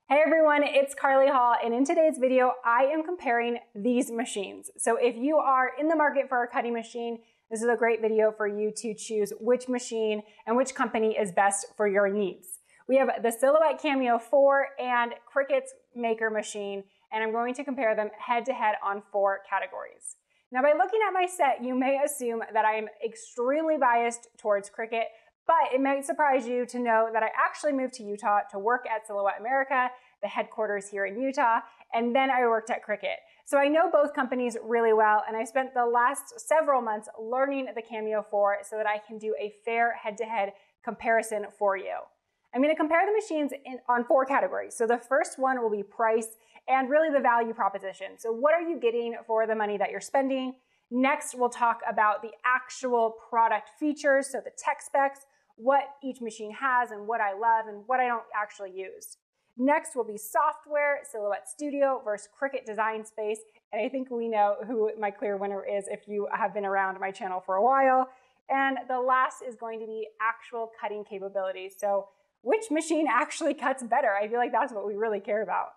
Hey everyone, it's Carly Hall, and in today's video, I am comparing these machines. So if you are in the market for a cutting machine, this is a great video for you to choose which machine and which company is best for your needs. We have the Silhouette Cameo 4 and Cricut Maker machine, and I'm going to compare them head to head on 4 categories. Now, by looking at my set, you may assume that I am extremely biased towards Cricut, but it might surprise you to know that I actually moved to Utah to work at Silhouette America, the headquarters here in Utah, and then I worked at Cricut. So I know both companies really well, and I spent the last several months learning the Cameo 4 so that I can do a fair head-to-head comparison for you. I'm going to compare the machines on 4 categories. So the first one will be price and really the value proposition. So what are you getting for the money that you're spending? Next, we'll talk about the actual product features, so the tech specs, what each machine has and what I love and what I don't actually use. Next will be software, Silhouette Studio versus Cricut Design Space, and I think we know who my clear winner is if you have been around my channel for a while. And the last is going to be actual cutting capabilities. So which machine actually cuts better? I feel like that's what we really care about.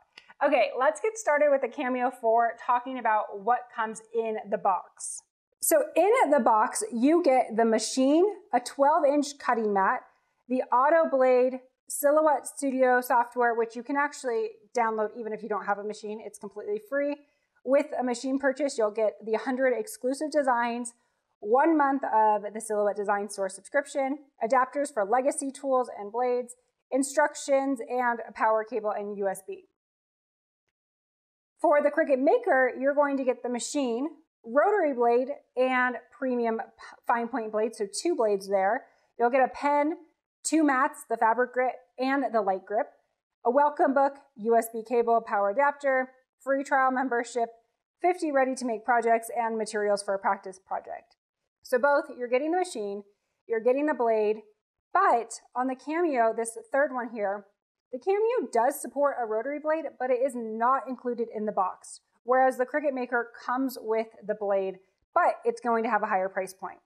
Okay, let's get started with the Cameo 4, talking about what comes in the box. So in the box, you get the machine, a 12-inch cutting mat, the Auto Blade, Silhouette Studio software, which you can actually download even if you don't have a machine. It's completely free. With a machine purchase, you'll get the 100 exclusive designs, 1 month of the Silhouette Design Store subscription, adapters for legacy tools and blades, instructions, and a power cable and USB. For the Cricut Maker, you're going to get the machine, rotary blade, and premium fine point blade, so 2 blades there. You'll get a pen, 2 mats, the fabric grip and the light grip, a welcome book, USB cable, power adapter, free trial membership, 50 ready-to-make projects, and materials for a practice project. So both, you're getting the machine, you're getting the blade, but on the Cameo, this third one here, the Cameo does support a rotary blade, but it is not included in the box, whereas the Cricut Maker comes with the blade, but it's going to have a higher price point.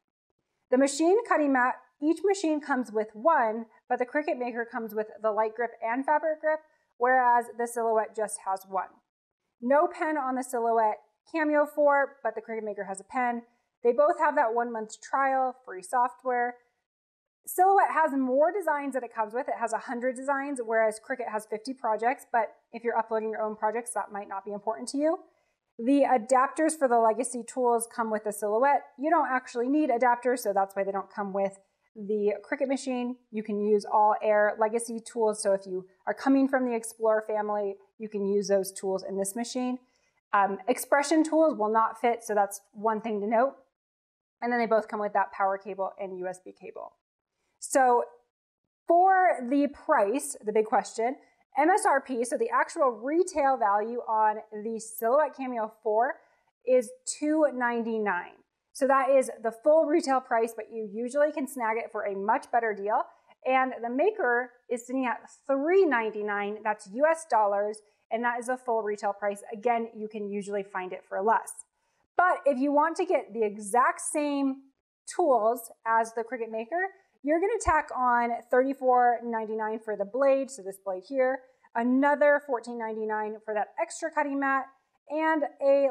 The machine cutting mat, each machine comes with 1, but the Cricut Maker comes with the light grip and fabric grip, whereas the Silhouette just has 1. No pen on the Silhouette Cameo 4, but the Cricut Maker has a pen. They both have that 1-month trial, free software. Silhouette has more designs that it comes with. It has 100 designs, whereas Cricut has 50 projects, but if you're uploading your own projects, that might not be important to you. The adapters for the legacy tools come with the Silhouette. You don't actually need adapters, so that's why they don't come with the Cricut machine. You can use all Air legacy tools, so if you are coming from the Explorer family, you can use those tools in this machine. Expression tools will not fit, so that's one thing to note. And then they both come with that power cable and USB cable. So for the price, the big question, MSRP, so the actual retail value on the Silhouette Cameo 4 is $299. So that is the full retail price, but you usually can snag it for a much better deal. And the Maker is sitting at $399, that's US dollars, and that is a full retail price. Again, you can usually find it for less. But if you want to get the exact same tools as the Cricut Maker, you're going to tack on $34.99 for the blade, so this blade here, another $14.99 for that extra cutting mat, and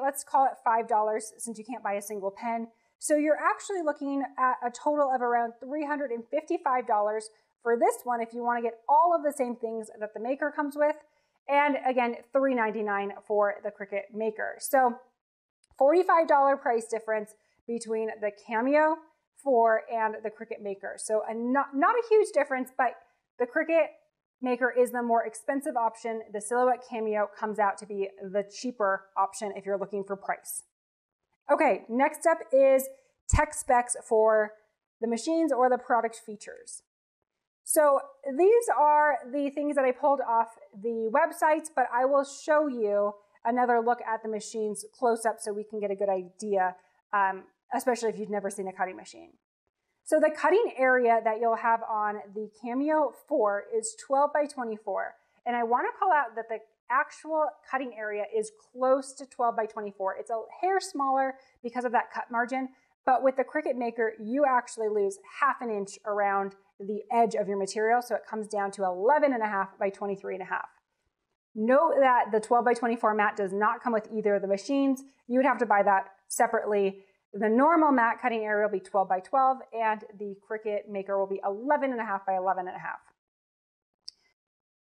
let's call it $5 since you can't buy a single pen. So you're actually looking at a total of around $355 for this one if you want to get all of the same things that the Maker comes with, and again, $3.99 for the Cricut Maker. So $45 price difference between the Cameo 4 and the Cricut Maker. So not a huge difference, but the Cricut Maker is the more expensive option. The Silhouette Cameo comes out to be the cheaper option if you're looking for price. Okay, next up is tech specs for the machines or the product features. So these are the things that I pulled off the websites, but I will show you another look at the machines close up so we can get a good idea, especially if you've never seen a cutting machine. So the cutting area that you'll have on the Cameo 4 is 12 by 24. And I want to call out that the actual cutting area is close to 12 by 24. It's a hair smaller because of that cut margin, but with the Cricut Maker, you actually lose ½ an inch around the edge of your material, so it comes down to 11.5 by 23.5. Note that the 12 by 24 mat does not come with either of the machines. You would have to buy that separately. The normal mat cutting area will be 12 by 12 and the Cricut Maker will be 11.5 by 11.5.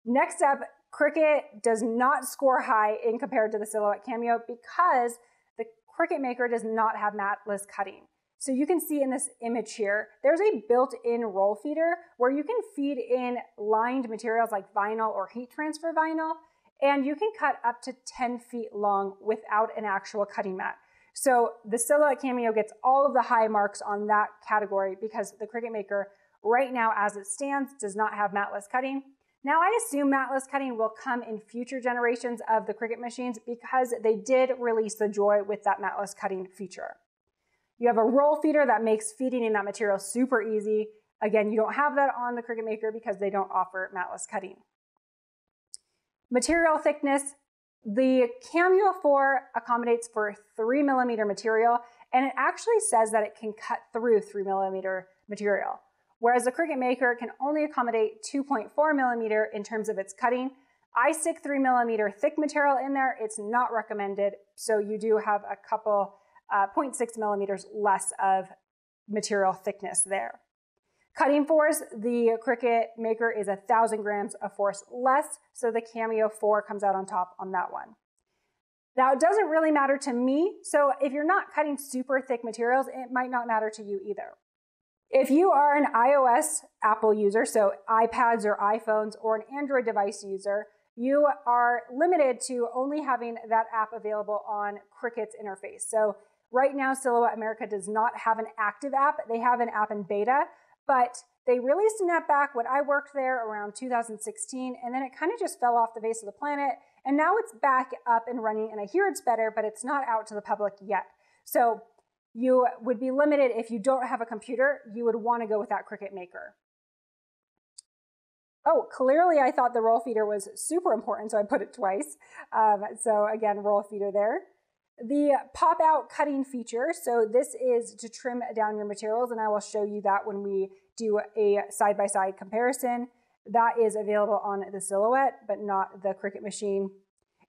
Next up, Cricut does not score high in compared to the Silhouette Cameo because the Cricut Maker does not have matless cutting. So you can see in this image here, there's a built-in roll feeder where you can feed in lined materials like vinyl or heat transfer vinyl, and you can cut up to 10 feet long without an actual cutting mat. So the Silhouette Cameo gets all of the high marks on that category because the Cricut Maker right now as it stands does not have matless cutting. Now I assume matless cutting will come in future generations of the Cricut machines because they did release the Joy with that matless cutting feature. You have a roll feeder that makes feeding in that material super easy. Again, you don't have that on the Cricut Maker because they don't offer matless cutting. Material thickness. The Cameo 4 accommodates for 3mm material, and it actually says that it can cut through 3mm material, whereas the Cricut Maker can only accommodate 2.4mm in terms of its cutting. I stick 3mm thick material in there. It's not recommended, so you do have a couple 0.6mm less of material thickness there. Cutting force, the Cricut Maker is 1,000 grams of force less, so the Cameo 4 comes out on top on that one. Now, it doesn't really matter to me, so if you're not cutting super thick materials, it might not matter to you either. If you are an iOS Apple user, so iPads or iPhones, or an Android device user, you are limited to only having that app available on Cricut's interface. So right now, Silhouette America does not have an active app. They have an app in beta, but they released an app back when I worked there around 2016, and then it kind of just fell off the face of the planet, and now it's back up and running, and I hear it's better, but it's not out to the public yet. So you would be limited if you don't have a computer. You would want to go with that Cricut Maker. Oh, clearly I thought the roll feeder was super important, so I put it twice. So again, roll feeder there. The pop-out cutting feature, so this is to trim down your materials, and I will show you that when we do a side-by-side comparison. That is available on the Silhouette, but not the Cricut machine.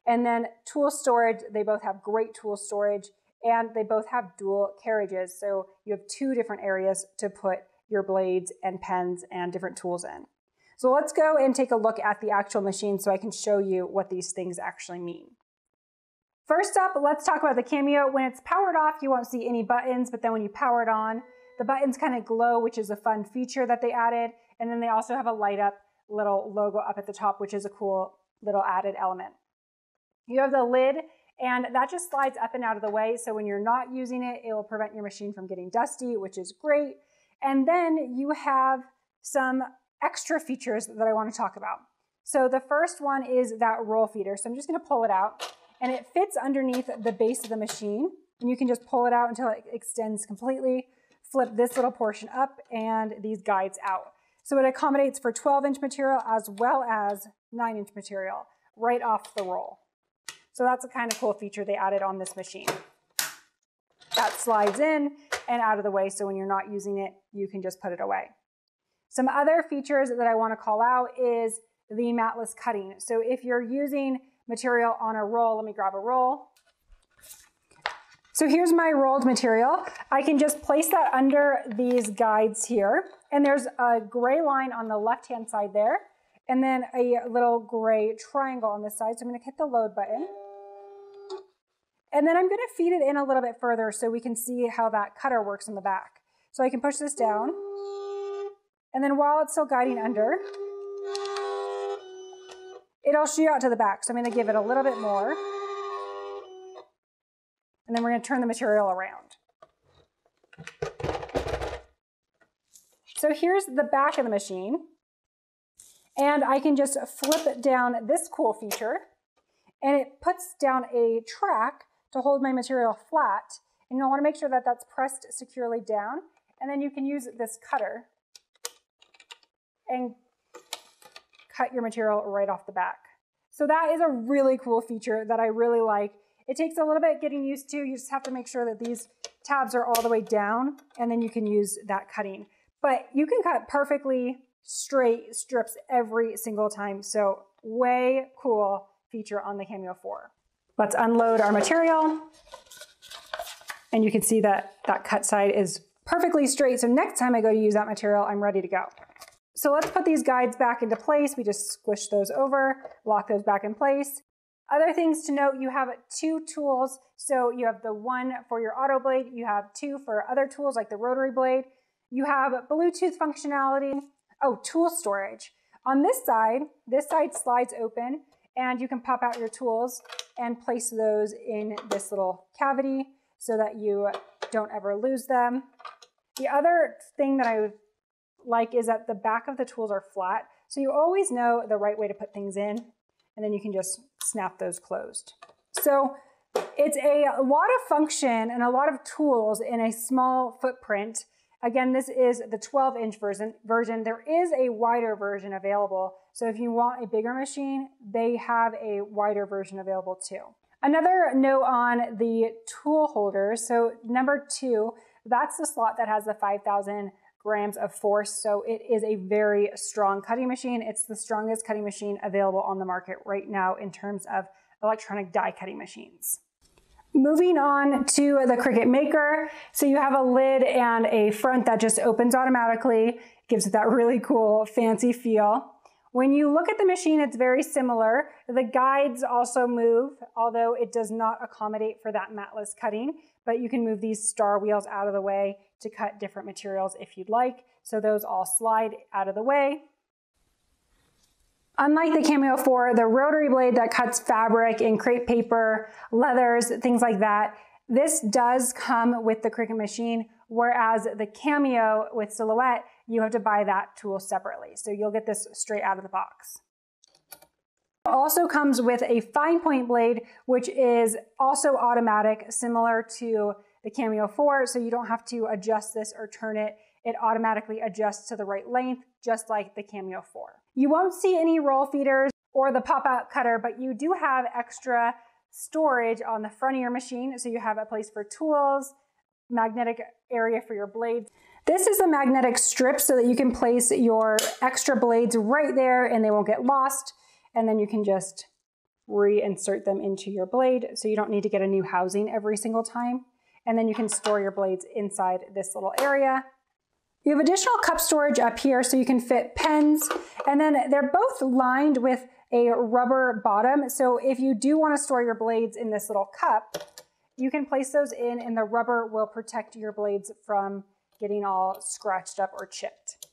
And then tool storage, they both have great tool storage, and they both have dual carriages, so you have two different areas to put your blades and pens and different tools in. So let's go and take a look at the actual machine so I can show you what these things actually mean. First up, let's talk about the Cameo. When it's powered off, you won't see any buttons, but then when you power it on, the buttons kind of glow, which is a fun feature that they added. And then they also have a light up little logo up at the top, which is a cool little added element. You have the lid, and that just slides up and out of the way. So when you're not using it, it will prevent your machine from getting dusty, which is great. And then you have some extra features that I want to talk about. So the first one is that roll feeder. So I'm just going to pull it out. And it fits underneath the base of the machine. And you can just pull it out until it extends completely, flip this little portion up, and these guides out. So it accommodates for 12-inch material as well as 9-inch material right off the roll. So that's a kind of cool feature they added on this machine. That slides in and out of the way, so when you're not using it, you can just put it away. Some other features that I want to call out is the matless cutting. So if you're using material on a roll, let me grab a roll. So here's my rolled material. I can just place that under these guides here, and there's a gray line on the left-hand side there, and then a little gray triangle on this side. So I'm going to hit the load button. And then I'm going to feed it in a little bit further so we can see how that cutter works in the back. So I can push this down, and then while it's still guiding under, it'll shoot out to the back. So I'm going to give it a little bit more. And then we're going to turn the material around. So here's the back of the machine. And I can just flip down this cool feature. And it puts down a track to hold my material flat. And you'll want to make sure that that's pressed securely down. And then you can use this cutter and cut your material right off the back. So that is a really cool feature that I really like. It takes a little bit getting used to. You just have to make sure that these tabs are all the way down, and then you can use that cutting. But you can cut perfectly straight strips every single time. So way cool feature on the Cameo 4. Let's unload our material. And you can see that that cut side is perfectly straight. So next time I go to use that material, I'm ready to go. So let's put these guides back into place. We just squish those over, lock those back in place. Other things to note, you have 2 tools. So you have the one for your auto blade, you have 2 for other tools like the rotary blade. You have Bluetooth functionality. Oh, tool storage. On this side slides open and you can pop out your tools and place those in this little cavity so that you don't ever lose them. The other thing that I like is that the back of the tools are flat, so you always know the right way to put things in, and then you can just snap those closed. So it's a lot of function and a lot of tools in a small footprint. Again, this is the 12-inch version. There is a wider version available, so if you want a bigger machine, they have a wider version available too. Another note on the tool holders, so number 2, that's the slot that has the 5,000 grams of force, so it is a very strong cutting machine. It's the strongest cutting machine available on the market right now in terms of electronic die cutting machines. Moving on to the Cricut Maker. So you have a lid and a front that just opens automatically, gives it that really cool fancy feel. When you look at the machine, it's very similar. The guides also move, although it does not accommodate for that matless cutting, but you can move these star wheels out of the way to cut different materials if you'd like. So those all slide out of the way. Unlike the Cameo 4, the rotary blade that cuts fabric and crepe paper, leathers, things like that, this does come with the Cricut machine, whereas the Cameo with Silhouette, you have to buy that tool separately. So you'll get this straight out of the box. It also comes with a fine point blade, which is also automatic, similar to the Cameo 4, so you don't have to adjust this or turn it. It automatically adjusts to the right length, just like the Cameo 4. You won't see any roll feeders or the pop-out cutter, but you do have extra storage on the front of your machine, so you have a place for tools, magnetic area for your blades. This is a magnetic strip so that you can place your extra blades right there and they won't get lost, and then you can just reinsert them into your blade, so you don't need to get a new housing every single time. And then you can store your blades inside this little area. You have additional cup storage up here so you can fit pens, and then they're both lined with a rubber bottom. So if you do want to store your blades in this little cup, you can place those in and the rubber will protect your blades from getting all scratched up or chipped.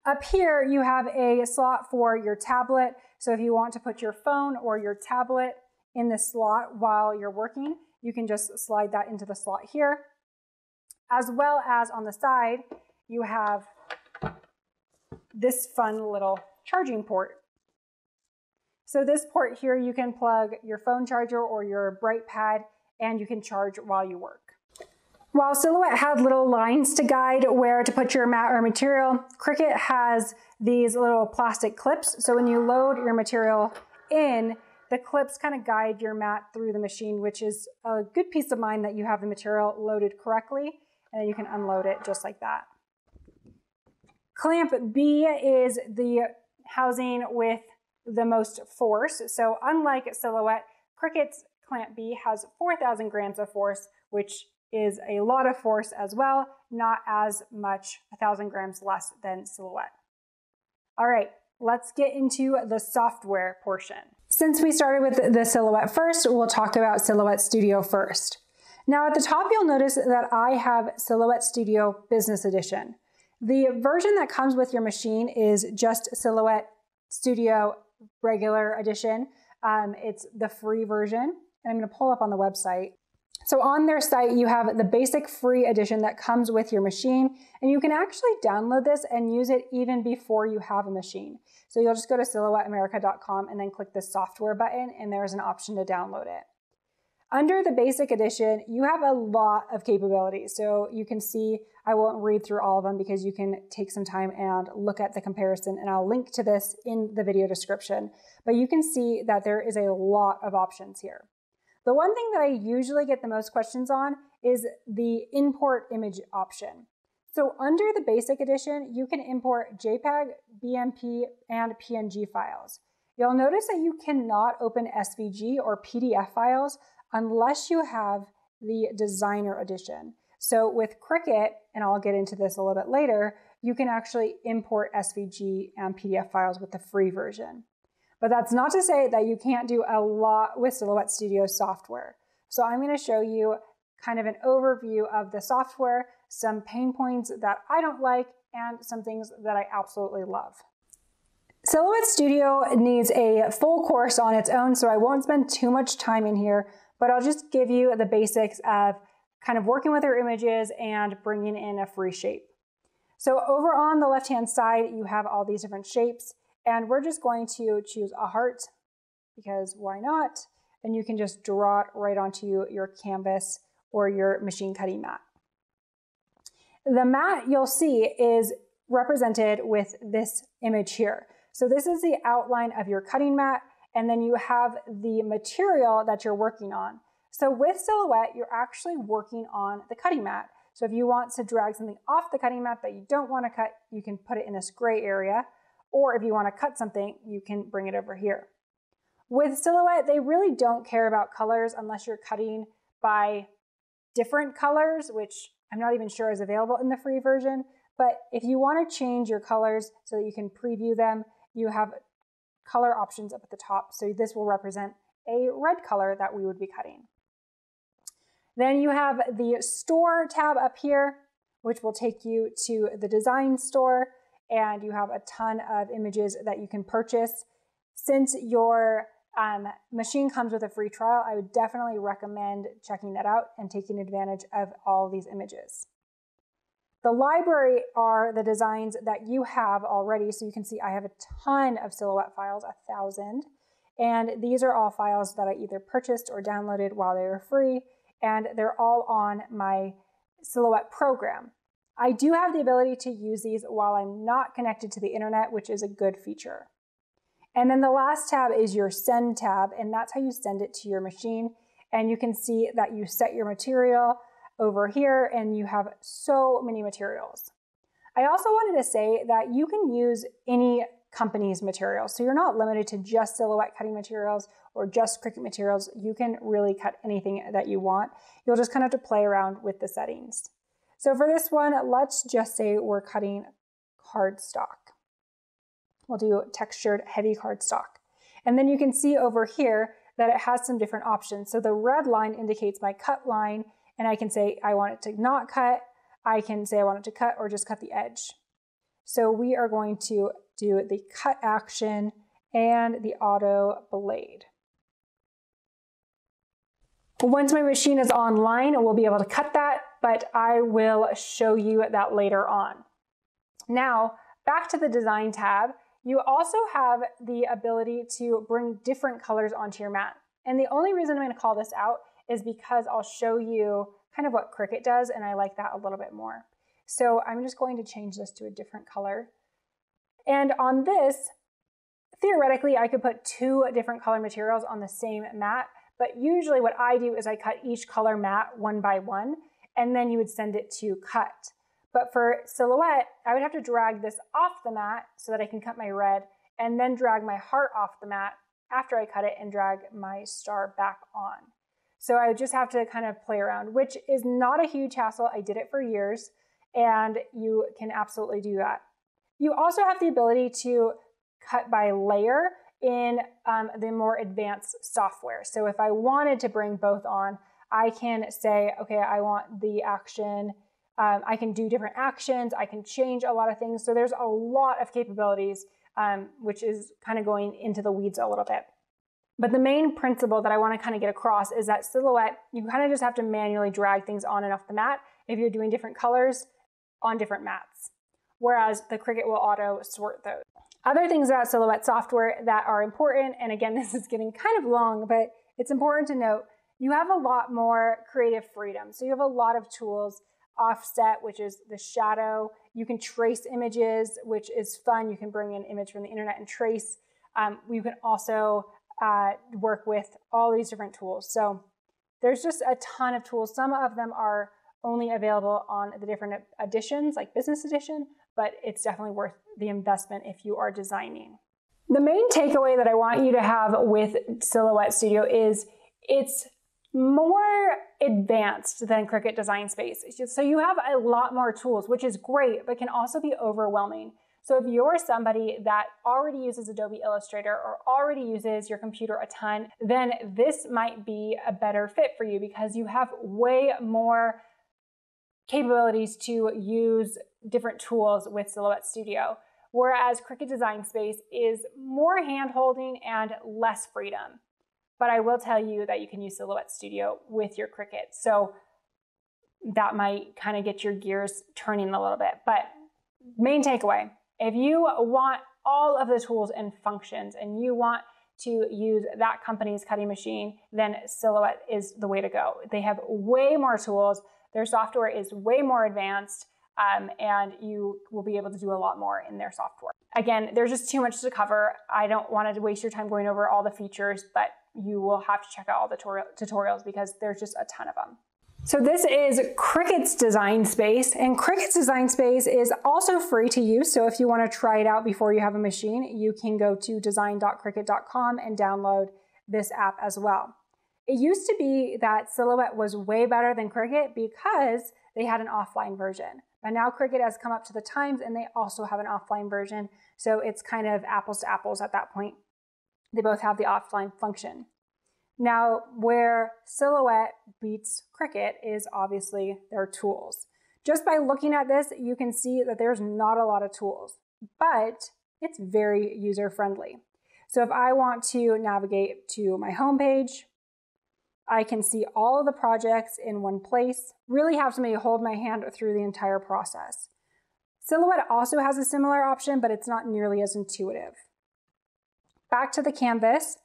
Up here you have a slot for your tablet. So if you want to put your phone or your tablet in this slot while you're working, you can just slide that into the slot here. As well as on the side, you have this fun little charging port. So this port here, you can plug your phone charger or your bright pad and you can charge while you work. While Silhouette had little lines to guide where to put your mat or material, Cricut has these little plastic clips. So when you load your material in, the clips kind of guide your mat through the machine, which is a good peace of mind that you have the material loaded correctly, and then you can unload it just like that. Clamp B is the housing with the most force. So unlike Silhouette, Cricut's Clamp B has 4,000 grams of force, which is a lot of force as well, not as much, 1,000 grams less than Silhouette. All right, let's get into the software portion. Since we started with the Silhouette first, we'll talk about Silhouette Studio first. Now at the top, you'll notice that I have Silhouette Studio Business Edition. The version that comes with your machine is just Silhouette Studio Regular Edition. It's the free version, and I'm going to pull up on the website. So on their site, you have the basic free edition that comes with your machine, and you can actually download this and use it even before you have a machine. So you'll just go to silhouetteamerica.com and then click the software button, and there's an option to download it. Under the basic edition, you have a lot of capabilities. So you can see, I won't read through all of them because you can take some time and look at the comparison, and I'll link to this in the video description. But you can see that there is a lot of options here. The one thing that I usually get the most questions on is the import image option. So under the basic edition, you can import JPEG, BMP, and PNG files. you'll notice that you cannot open SVG or PDF files unless you have the designer edition. So with Cricut, and I'll get into this a little bit later, you can actually import SVG and PDF files with the free version. But that's not to say that you can't do a lot with Silhouette Studio software. So I'm going to show you kind of an overview of the software, some pain points that I don't like, and some things that I absolutely love. Silhouette Studio needs a full course on its own, so I won't spend too much time in here, but I'll just give you the basics of kind of working with your images and bringing in a free shape. So over on the left-hand side, you have all these different shapes, and we're just going to choose a heart because why not? And you can just draw it right onto your canvas or your machine cutting mat. The mat you'll see is represented with this image here. So this is the outline of your cutting mat, and then you have the material that you're working on. So with Silhouette, you're actually working on the cutting mat. So if you want to drag something off the cutting mat that you don't want to cut, you can put it in this gray area. Or if you want to cut something, you can bring it over here. With Silhouette, they really don't care about colors unless you're cutting by different colors, which I'm not even sure is available in the free version. But if you want to change your colors so that you can preview them, you have color options up at the top. So this will represent a red color that we would be cutting. Then you have the store tab up here, which will take you to the design store, and you have a ton of images that you can purchase. Since your machine comes with a free trial, I would definitely recommend checking that out and taking advantage of all these images. The library are the designs that you have already. So you can see I have a ton of Silhouette files, 1,000. And these are all files that I either purchased or downloaded while they were free. And they're all on my Silhouette program. I do have the ability to use these while I'm not connected to the internet, which is a good feature. And then the last tab is your send tab, and that's how you send it to your machine. And you can see that you set your material over here, and you have so many materials. I also wanted to say that you can use any company's materials. So you're not limited to just Silhouette cutting materials or just Cricut materials. You can really cut anything that you want. You'll just kind of have to play around with the settings. So for this one, let's just say we're cutting cardstock. We'll do textured heavy cardstock. And then you can see over here that it has some different options. So the red line indicates my cut line, and I can say I want it to not cut. I can say I want it to cut or just cut the edge. So we are going to do the cut action and the auto blade. Once my machine is online, we'll be able to cut that, but I will show you that later on. Now, back to the design tab, you also have the ability to bring different colors onto your mat. And the only reason I'm going to call this out is because I'll show you kind of what Cricut does, and I like that a little bit more. So I'm just going to change this to a different color. And on this, theoretically, I could put 2 different color materials on the same mat, but usually what I do is I cut each color mat one by one, and then you would send it to cut. But for Silhouette, I would have to drag this off the mat so that I can cut my red, and then drag my heart off the mat after I cut it and drag my star back on. So I would just have to kind of play around, which is not a huge hassle. I did it for years, and you can absolutely do that. You also have the ability to cut by layer in the more advanced software. So if I wanted to bring both on, I can say, okay, I want the action. I can do different actions. I can change a lot of things. So there's a lot of capabilities, which is kind of going into the weeds a little bit. But the main principle that I want to kind of get across is that Silhouette, you kind of just have to manually drag things on and off the mat if you're doing different colors on different mats, whereas the Cricut will auto sort those. Other things about Silhouette software that are important, and again, this is getting kind of long, but it's important to note, you have a lot more creative freedom. So you have a lot of tools. Offset, which is the shadow. You can trace images, which is fun. You can bring an image from the internet and trace. You can also work with all these different tools. So there's just a ton of tools. Some of them are only available on the different editions, like Business Edition, but it's definitely worth the investment if you are designing. The main takeaway that I want you to have with Silhouette Studio is it's more advanced than Cricut Design Space. So you have a lot more tools, which is great, but can also be overwhelming. So if you're somebody that already uses Adobe Illustrator or already uses your computer a ton, then this might be a better fit for you because you have way more capabilities to use different tools with Silhouette Studio. Whereas Cricut Design Space is more hand-holding and less freedom. But I will tell you that you can use Silhouette Studio with your Cricut. So that might kind of get your gears turning a little bit. But main takeaway, if you want all of the tools and functions and you want to use that company's cutting machine, then Silhouette is the way to go. They have way more tools. Their software is way more advanced. And you will be able to do a lot more in their software. Again, there's just too much to cover. I don't want to waste your time going over all the features, but you will have to check out all the tutorials because there's just a ton of them. So this is Cricut's Design Space, and Cricut's Design Space is also free to use. So if you want to try it out before you have a machine, you can go to design.cricut.com and download this app as well. It used to be that Silhouette was way better than Cricut because they had an offline version. But now Cricut has come up to the times and they also have an offline version. So it's kind of apples to apples at that point. They both have the offline function. Now, where Silhouette beats Cricut is obviously their tools. Just by looking at this, you can see that there's not a lot of tools, but it's very user-friendly. So if I want to navigate to my homepage, I can see all of the projects in one place, really have somebody hold my hand through the entire process. Silhouette also has a similar option, but it's not nearly as intuitive. Back to the canvas,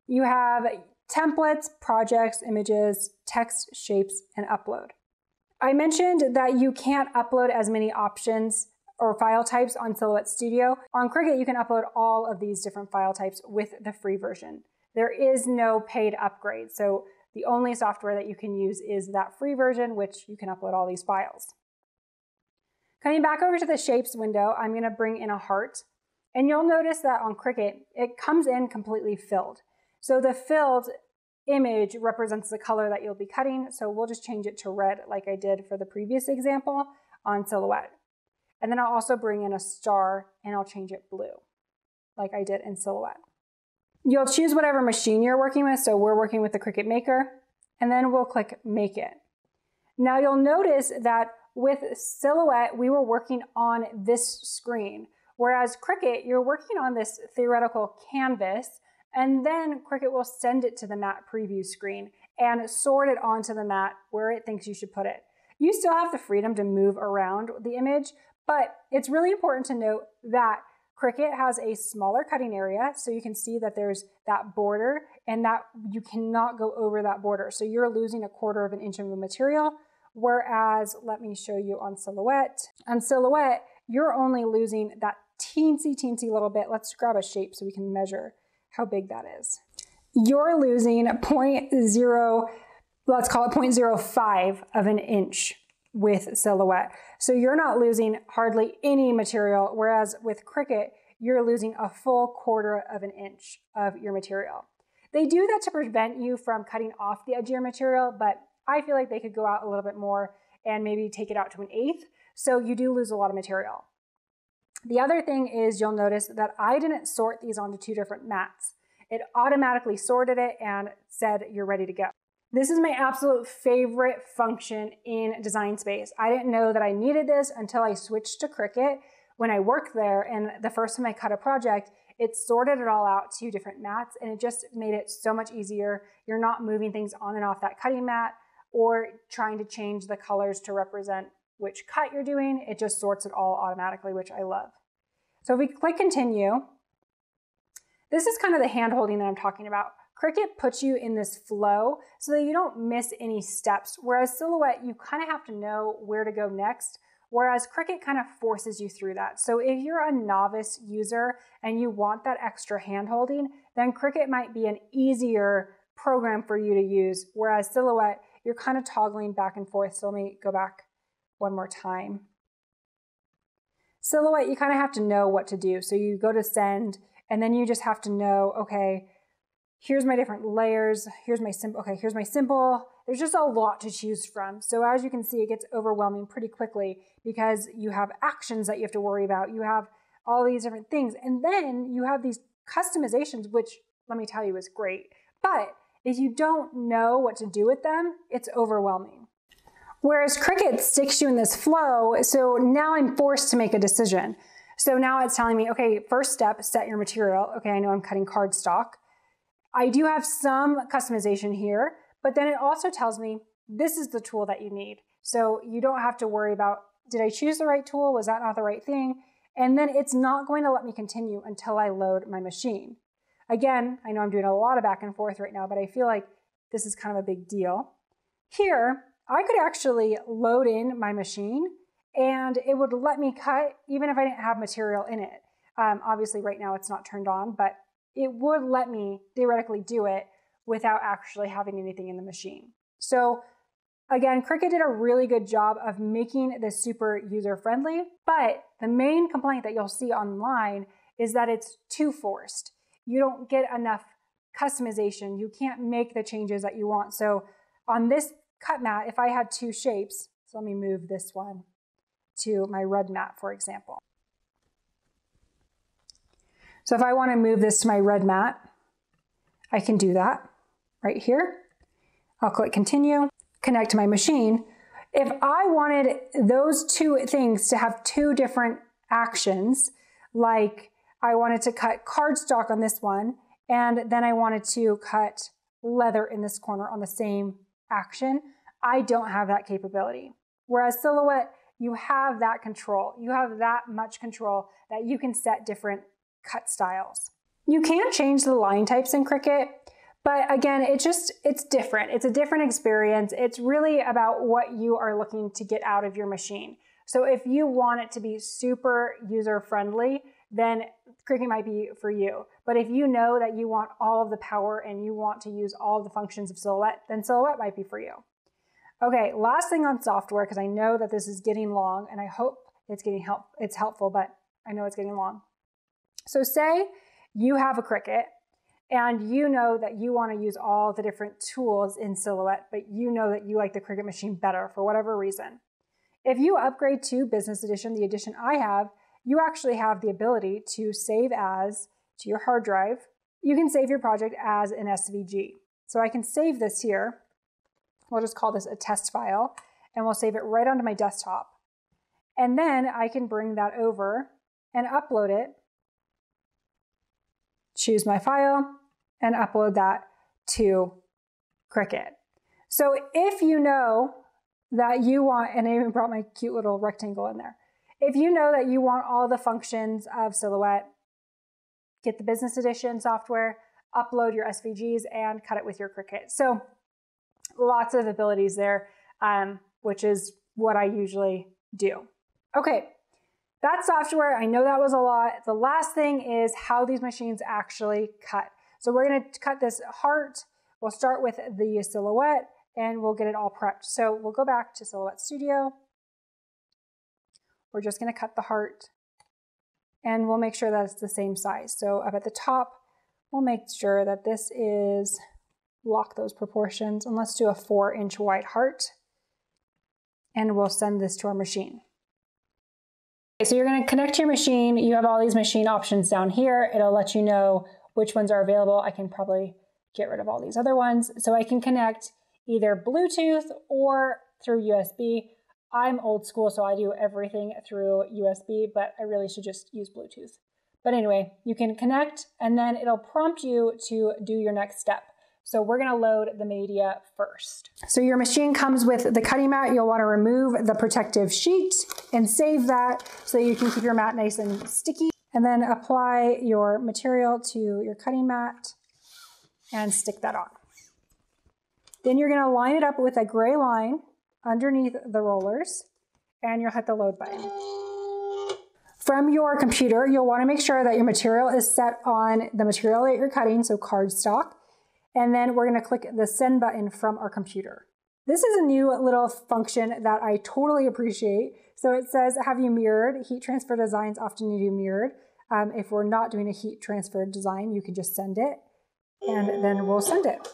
you have templates, projects, images, text, shapes, and upload. I mentioned that you can't upload as many options or file types on Silhouette Studio. On Cricut, you can upload all of these different file types with the free version. There is no paid upgrade, so the only software that you can use is that free version, which you can upload all these files. Coming back over to the shapes window, I'm going to bring in a heart. And you'll notice that on Cricut, it comes in completely filled. So the filled image represents the color that you'll be cutting. So we'll just change it to red like I did for the previous example on Silhouette. And then I'll also bring in a star and I'll change it blue like I did in Silhouette. You'll choose whatever machine you're working with. So we're working with the Cricut Maker, and then we'll click Make It. Now you'll notice that with Silhouette, we were working on this screen, whereas Cricut, you're working on this theoretical canvas, and then Cricut will send it to the mat preview screen and sort it onto the mat where it thinks you should put it. You still have the freedom to move around the image, but it's really important to note that Cricut has a smaller cutting area, so you can see that there's that border and that you cannot go over that border. So you're losing 1/4 inch of the material, whereas, let me show you on Silhouette. On Silhouette, you're only losing that teensy little bit. Let's grab a shape so we can measure how big that is. You're losing 0.0, let's call it 0.05 of an inch with Silhouette. So you're not losing hardly any material, whereas with Cricut, you're losing a full 1/4 inch of your material. They do that to prevent you from cutting off the edge of your material, but I feel like they could go out a little bit more and maybe take it out to 1/8. So you do lose a lot of material. The other thing is you'll notice that I didn't sort these onto 2 different mats. It automatically sorted it and said you're ready to go. This is my absolute favorite function in Design Space. I didn't know that I needed this until I switched to Cricut when I worked there, and the first time I cut a project, it sorted it all out to different mats, and it just made it so much easier. You're not moving things on and off that cutting mat or trying to change the colors to represent which cut you're doing. It just sorts it all automatically, which I love. So if we click Continue, this is kind of the hand-holding that I'm talking about. Cricut puts you in this flow so that you don't miss any steps, whereas Silhouette, you kind of have to know where to go next, whereas Cricut kind of forces you through that. So if you're a novice user and you want that extra hand-holding, then Cricut might be an easier program for you to use, whereas Silhouette, you're kind of toggling back and forth. So let me go back one more time. Silhouette, you kind of have to know what to do. So you go to send, And then you just have to know, okay, here's my different layers. Here's my simple. Okay, here's my simple. There's just a lot to choose from. So as you can see, it gets overwhelming pretty quickly because you have actions that you have to worry about. You have all these different things. And then you have these customizations, which let me tell you is great. But if you don't know what to do with them, it's overwhelming. Whereas Cricut sticks you in this flow, so now I'm forced to make a decision. So now it's telling me, okay, first step, set your material. Okay, I know I'm cutting cardstock. I do have some customization here, but then it also tells me this is the tool that you need. So you don't have to worry about, did I choose the right tool? Was that not the right thing? And then it's not going to let me continue until I load my machine. Again, I know I'm doing a lot of back and forth right now, but I feel like this is kind of a big deal. Here, I could actually load in my machine and it would let me cut even if I didn't have material in it. Obviously right now it's not turned on, but it would let me theoretically do it without actually having anything in the machine. So again, Cricut did a really good job of making this super user-friendly, but the main complaint that you'll see online is that it's too forced. You don't get enough customization. You can't make the changes that you want. So on this cut mat, if I had two shapes, so let me move this one to my red mat, for example. So if I want to move this to my red mat, I can do that right here. I'll click continue, connect to my machine. If I wanted those two things to have two different actions, like I wanted to cut cardstock on this one, and then I wanted to cut leather in this corner on the same action, I don't have that capability. Whereas Silhouette, you have that control. You have that much control that you can set different cut styles. You can change the line types in Cricut, but again, it's different. It's a different experience. It's really about what you are looking to get out of your machine. So if you want it to be super user-friendly, then Cricut might be for you. But if you know that you want all of the power and you want to use all of the functions of Silhouette, then Silhouette might be for you. Okay, last thing on software, because I know that this is getting long and I hope it's helpful, but I know it's getting long. So say you have a Cricut and you know that you want to use all the different tools in Silhouette, but you know that you like the Cricut machine better for whatever reason. If you upgrade to Business Edition, the edition I have, you actually have the ability to save as to your hard drive. You can save your project as an SVG. So I can save this here. We'll just call this a test file, and we'll save it right onto my desktop. And then I can bring that over and upload it, choose my file, and upload that to Cricut. So if you know that you want, and I even brought my cute little rectangle in there. If you know that you want all the functions of Silhouette, get the Business Edition software, upload your SVGs, and cut it with your Cricut. So lots of abilities there, which is what I usually do. Okay, that's software. I know that was a lot. The last thing is how these machines actually cut. So we're going to cut this heart. We'll start with the Silhouette and we'll get it all prepped. So we'll go back to Silhouette Studio. We're just going to cut the heart and we'll make sure that it's the same size. So up at the top, we'll make sure that this is, lock those proportions, and let's do a 4-inch wide heart. And we'll send this to our machine. Okay, so you're going to connect to your machine. You have all these machine options down here. It'll let you know which ones are available. I can probably get rid of all these other ones. So I can connect either Bluetooth or through USB. I'm old school, so I do everything through USB, but I really should just use Bluetooth. But anyway, you can connect and then it'll prompt you to do your next step. So we're gonna load the media first. So your machine comes with the cutting mat. You'll wanna remove the protective sheet and save that so you can keep your mat nice and sticky. And then apply your material to your cutting mat and stick that on. Then you're gonna line it up with a gray line underneath the rollers and you'll hit the load button. From your computer, you'll wanna make sure that your material is set on the material that you're cutting, so cardstock. And then we're gonna click the send button from our computer. This is a new little function that I totally appreciate. So it says, have you mirrored? Heat transfer designs often need you mirrored. If we're not doing a heat transfer design, you can just send it, and then we'll send it.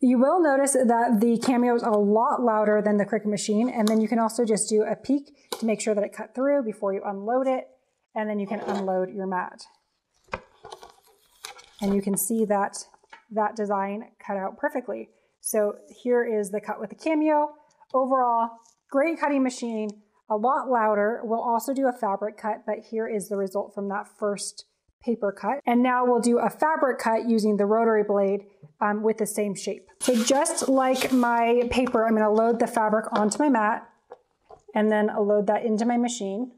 You will notice that the Cameo is a lot louder than the Cricut machine, and then you can also just do a peek to make sure that it cut through before you unload it, and then you can unload your mat. And you can see that that design cut out perfectly. So here is the cut with the Cameo. Overall, great cutting machine, a lot louder. We'll also do a fabric cut, but here is the result from that first paper cut. And now we'll do a fabric cut using the rotary blade with the same shape. So just like my paper, I'm gonna load the fabric onto my mat and then I'll load that into my machine.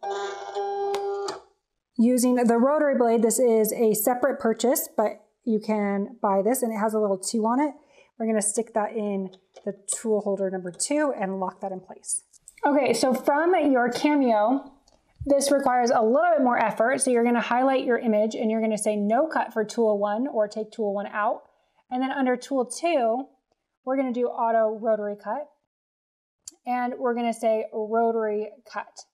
Using the rotary blade, this is a separate purchase, but you can buy this and it has a little 2 on it. We're gonna stick that in the tool holder number 2 and lock that in place. Okay, so from your Cameo, this requires a little bit more effort. So you're gonna highlight your image and you're gonna say no cut for tool 1 or take tool 1 out. And then under tool 2, we're gonna do auto rotary cut. And we're gonna say rotary cut.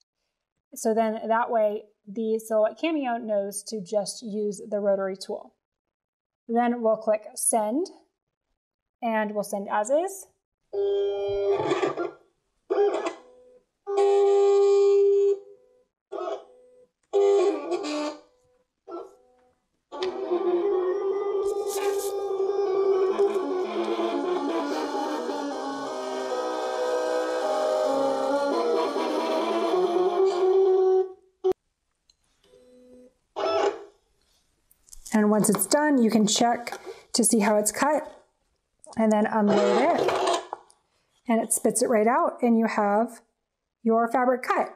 So then that way the Silhouette Cameo knows to just use the rotary tool. Then we'll click send and we'll send as is. And once it's done, you can check to see how it's cut and then unload it. And it spits it right out and you have your fabric cut.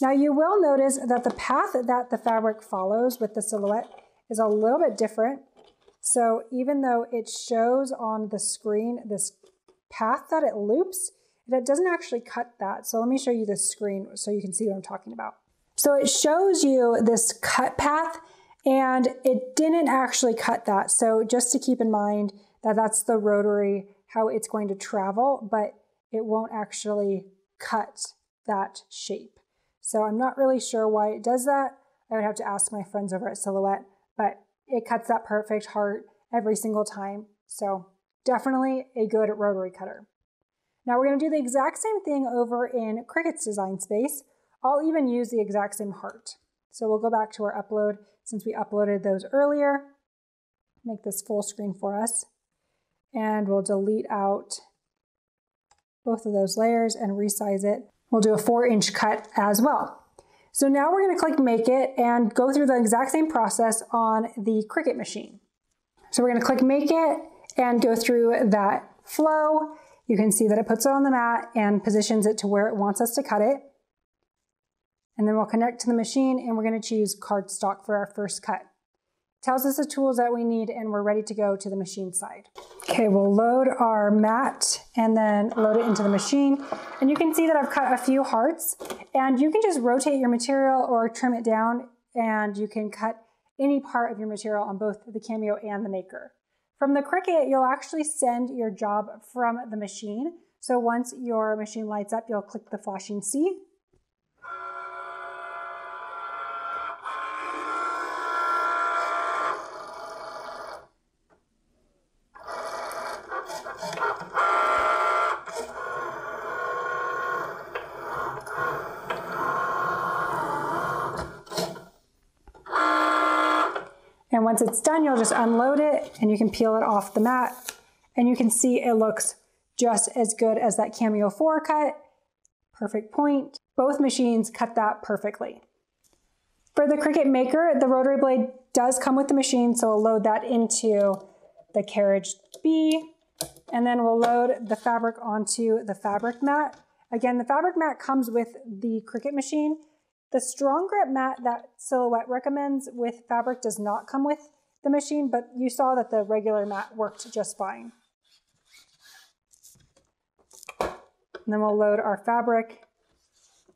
Now you will notice that the path that the fabric follows with the Silhouette is a little bit different. So even though it shows on the screen this path that it loops, it doesn't actually cut that. So let me show you this screen so you can see what I'm talking about. So it shows you this cut path and it didn't actually cut that. So just to keep in mind that that's the rotary, how it's going to travel, but it won't actually cut that shape. So I'm not really sure why it does that. I would have to ask my friends over at Silhouette, but it cuts that perfect heart every single time. So definitely a good rotary cutter. Now we're gonna do the exact same thing over in Cricut's design space. I'll even use the exact same heart. So we'll go back to our upload since we uploaded those earlier. Make this full screen for us. And we'll delete out both of those layers and resize it. We'll do a 4-inch cut as well. So now we're gonna click Make It and go through the exact same process on the Cricut machine. So we're gonna click Make It and go through that flow. You can see that it puts it on the mat and positions it to where it wants us to cut it. And then we'll connect to the machine and we're gonna choose cardstock for our first cut. It tells us the tools that we need and we're ready to go to the machine side. Okay, we'll load our mat and then load it into the machine. And you can see that I've cut a few hearts and you can just rotate your material or trim it down and you can cut any part of your material on both the Cameo and the Maker. From the Cricut, you'll actually send your job from the machine. So once your machine lights up, you'll click the flashing C. And once it's done, you'll just unload it and you can peel it off the mat and you can see it looks just as good as that Cameo 4 cut. Perfect point. Both machines cut that perfectly. For the Cricut Maker, the rotary blade does come with the machine, so we'll load that into the carriage B, and then we'll load the fabric onto the fabric mat. Again, the fabric mat comes with the Cricut machine. The strong grip mat that Silhouette recommends with fabric does not come with the machine, but you saw that the regular mat worked just fine. And then we'll load our fabric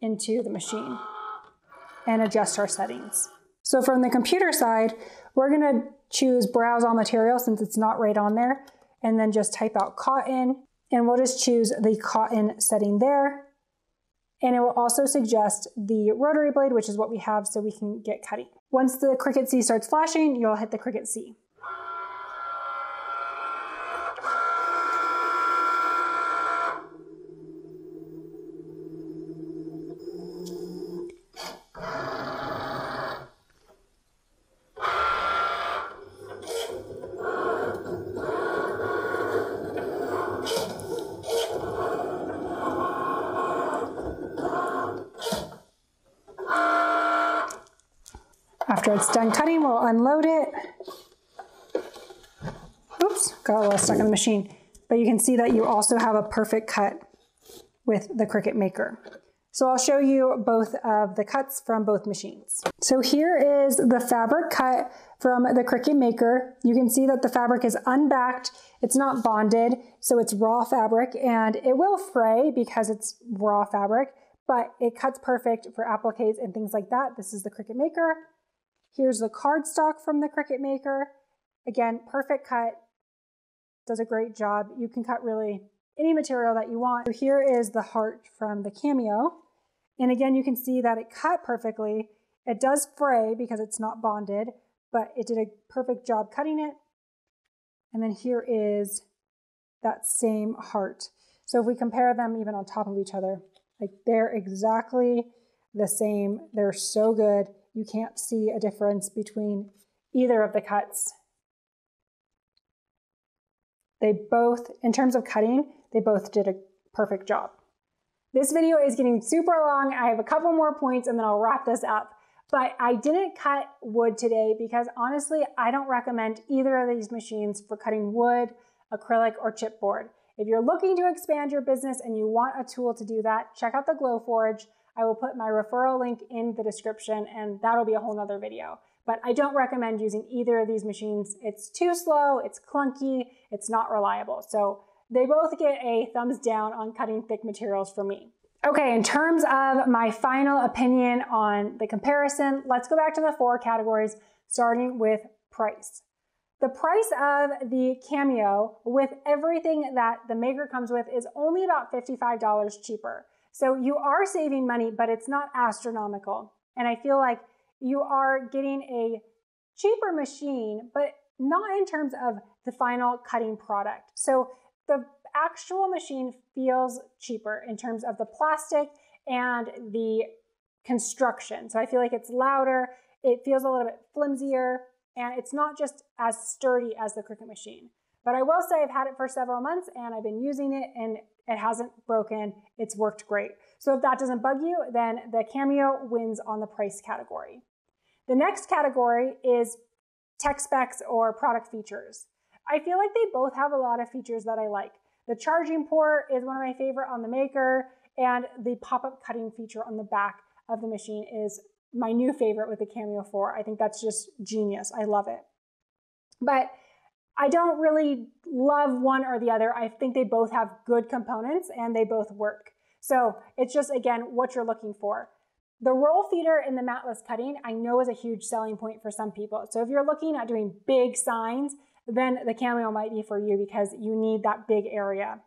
into the machine and adjust our settings. So from the computer side, we're gonna choose browse all material since it's not right on there, and then just type out cotton, and we'll just choose the cotton setting there. And it will also suggest the rotary blade, which is what we have, so we can get cutting. Once the Cricut C starts flashing, you'll hit the Cricut C. After it's done cutting, we'll unload it. Oops, got a little stuck in the machine. But you can see that you also have a perfect cut with the Cricut Maker. So I'll show you both of the cuts from both machines. So here is the fabric cut from the Cricut Maker. You can see that the fabric is unbacked, it's not bonded, so it's raw fabric, and it will fray because it's raw fabric, but it cuts perfect for appliques and things like that. This is the Cricut Maker. Here's the cardstock from the Cricut Maker. Again, perfect cut, does a great job. You can cut really any material that you want. So here is the heart from the Cameo. And again, you can see that it cut perfectly. It does fray because it's not bonded, but it did a perfect job cutting it. And then here is that same heart. So if we compare them even on top of each other, like they're exactly the same. They're so good. You can't see a difference between either of the cuts. They both, in terms of cutting, they both did a perfect job. This video is getting super long. I have a couple more points and then I'll wrap this up. But I didn't cut wood today because honestly, I don't recommend either of these machines for cutting wood, acrylic, or chipboard. If you're looking to expand your business and you want a tool to do that, check out the Glowforge. I will put my referral link in the description and that'll be a whole nother video. But I don't recommend using either of these machines. It's too slow, it's clunky, it's not reliable. So they both get a thumbs down on cutting thick materials for me. Okay, in terms of my final opinion on the comparison, let's go back to the 4 categories, starting with price. The price of the Cameo with everything that the Maker comes with is only about $55 cheaper. So you are saving money, but it's not astronomical. And I feel like you are getting a cheaper machine, but not in terms of the final cutting product. So the actual machine feels cheaper in terms of the plastic and the construction. So I feel like it's louder, it feels a little bit flimsier, and it's not just as sturdy as the Cricut machine. But I will say I've had it for several months and I've been using it and it hasn't broken. It's worked great. So if that doesn't bug you, then the Cameo wins on the price category. The next category is tech specs or product features. I feel like they both have a lot of features that I like. The charging port is one of my favorite on the Maker, and the pop-up cutting feature on the back of the machine is my new favorite with the Cameo 4. I think that's just genius. I love it. But I don't really love one or the other. I think they both have good components and they both work. So it's just, again, what you're looking for. The roll feeder in the matless cutting, I know is a huge selling point for some people. So if you're looking at doing big signs, then the Cameo might be for you because you need that big area.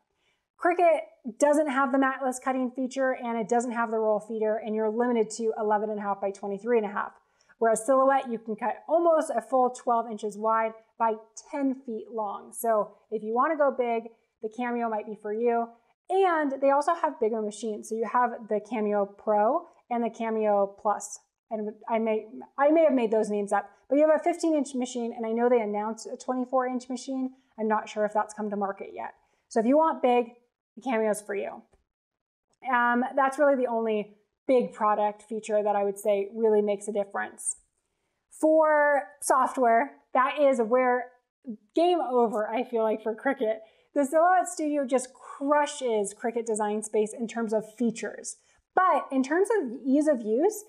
Cricut doesn't have the matless cutting feature and it doesn't have the roll feeder, and you're limited to 11.5 by 23.5. Whereas Silhouette, you can cut almost a full 12 inches wide by 10 feet long. So if you want to go big, the Cameo might be for you. And they also have bigger machines. So you have the Cameo Pro and the Cameo Plus. And I may have made those names up, but you have a 15-inch machine, and I know they announced a 24-inch machine. I'm not sure if that's come to market yet. So if you want big, the Cameo's for you. That's really the only big product feature that I would say really makes a difference. For software, that is where game over, I feel like, for Cricut. The Silhouette Studio just crushes Cricut Design Space in terms of features. But in terms of ease of use,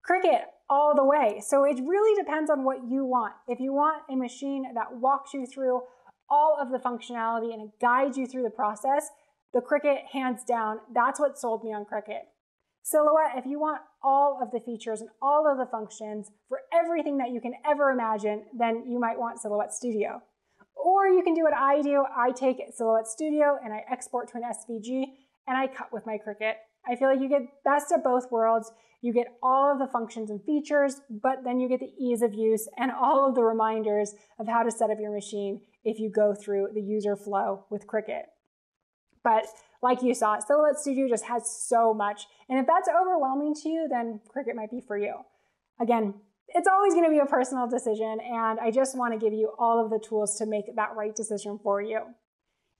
Cricut all the way. So it really depends on what you want. If you want a machine that walks you through all of the functionality and it guides you through the process, the Cricut, hands down, that's what sold me on Cricut. Silhouette, if you want all of the features and all of the functions for everything that you can ever imagine, then you might want Silhouette Studio. Or you can do what I do. I take Silhouette Studio and I export to an SVG and I cut with my Cricut. I feel like you get best of both worlds. You get all of the functions and features, but then you get the ease of use and all of the reminders of how to set up your machine if you go through the user flow with Cricut. But like you saw, Silhouette Studio just has so much. And if that's overwhelming to you, then Cricut might be for you. Again, it's always going to be a personal decision, and I just want to give you all of the tools to make that right decision for you.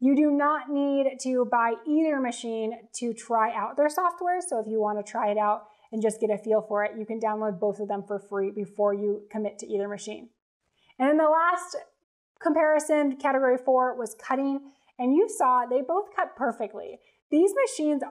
You do not need to buy either machine to try out their software. So if you want to try it out and just get a feel for it, you can download both of them for free before you commit to either machine. And then the last comparison, category 4, was cutting. And you saw they both cut perfectly. These machines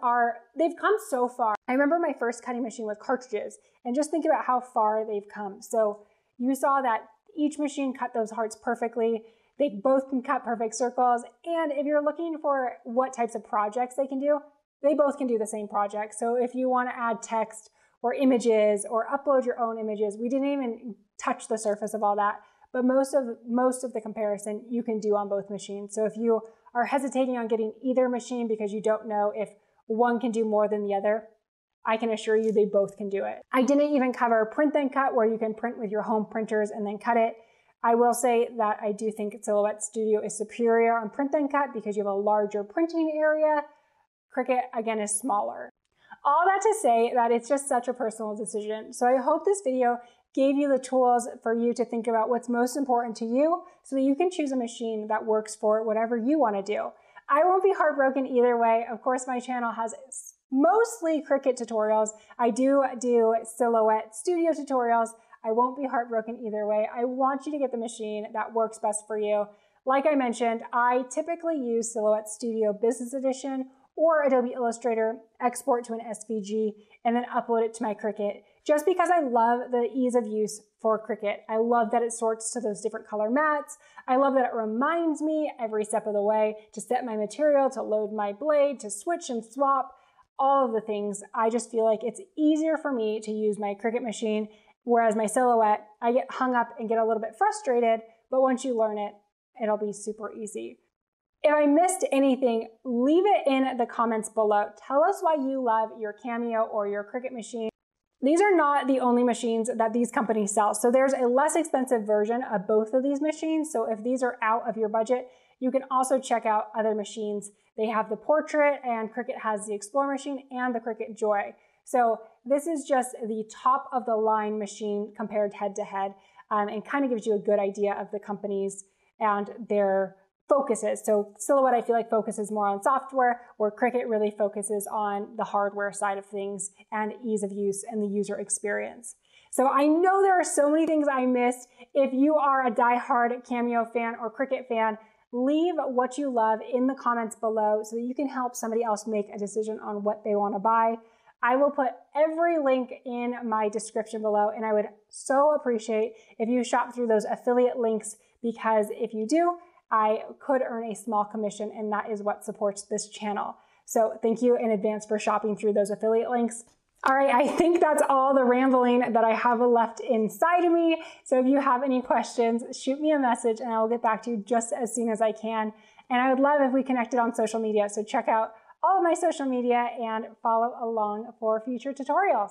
they've come so far. I remember my first cutting machine with cartridges, and just think about how far they've come. So you saw that each machine cut those hearts perfectly. They both can cut perfect circles. And if you're looking for what types of projects they can do, they both can do the same project. So if you want to add text or images or upload your own images, we didn't even touch the surface of all that. But most of the comparison you can do on both machines. So if you are hesitating on getting either machine because you don't know if one can do more than the other, I can assure you they both can do it. I didn't even cover print then cut, where you can print with your home printers and then cut it. I will say that I do think Silhouette Studio is superior on print then cut because you have a larger printing area. Cricut, again, is smaller. All that to say that it's just such a personal decision. So I hope this video gave you the tools for you to think about what's most important to you so that you can choose a machine that works for whatever you want to do. I won't be heartbroken either way. Of course, my channel has mostly Cricut tutorials. I do Silhouette Studio tutorials. I won't be heartbroken either way. I want you to get the machine that works best for you. Like I mentioned, I typically use Silhouette Studio Business Edition or Adobe Illustrator, export to an SVG, and then upload it to my Cricut, just because I love the ease of use for Cricut. I love that it sorts to those different color mats. I love that it reminds me every step of the way to set my material, to load my blade, to switch and swap, all of the things. I just feel like it's easier for me to use my Cricut machine, whereas my Silhouette, I get hung up and get a little bit frustrated, but once you learn it, it'll be super easy. If I missed anything, leave it in the comments below. Tell us why you love your Cameo or your Cricut machine. These are not the only machines that these companies sell. So there's a less expensive version of both of these machines. So if these are out of your budget, you can also check out other machines. They have the Portrait, and Cricut has the Explore machine and the Cricut Joy. So this is just the top of the line machine compared head to head, and kind of gives you a good idea of the companies and their focuses. So Silhouette, I feel like, focuses more on software, where Cricut really focuses on the hardware side of things and ease of use and the user experience. So I know there are so many things I missed. If you are a diehard Cameo fan or Cricut fan, leave what you love in the comments below so that you can help somebody else make a decision on what they want to buy. I will put every link in my description below, and I would so appreciate if you shop through those affiliate links, because if you do, I could earn a small commission, and that is what supports this channel. So thank you in advance for shopping through those affiliate links. All right, I think that's all the rambling that I have left inside of me. So if you have any questions, shoot me a message and I will get back to you just as soon as I can. And I would love if we connected on social media. So check out all of my social media and follow along for future tutorials.